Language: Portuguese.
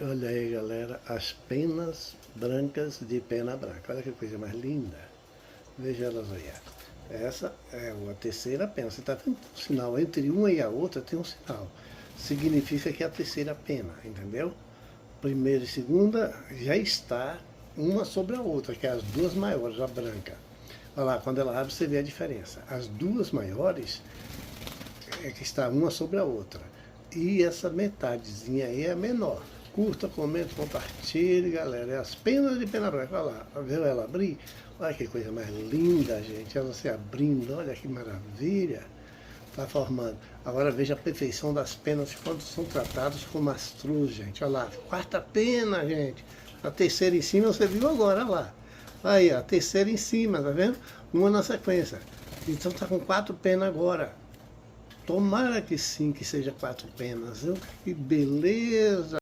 Olha aí, galera, as penas brancas de pena branca. Olha que coisa mais linda. Veja elas aí. Essa é a terceira pena. Você está vendo um sinal entre uma e a outra, tem um sinal. Significa que é a terceira pena, entendeu? Primeira e segunda já está uma sobre a outra, que é as duas maiores, a branca. Olha lá, quando ela abre você vê a diferença. As duas maiores é que está uma sobre a outra. E essa metadezinha aí é a menor. Curta, comente, compartilhe, galera. É as penas de pena branca. Olha lá, viu ela abrir? Olha que coisa mais linda, gente. Ela se abrindo, olha que maravilha. Está formando. Agora veja a perfeição das penas quando são tratados com mastruz, gente. Olha lá, quarta pena, gente. A terceira em cima você viu agora, olha lá. Aí, a terceira em cima, tá vendo? Uma na sequência. Então tá com 4 penas agora. Tomara que sim, que seja 4 penas, viu? Que beleza!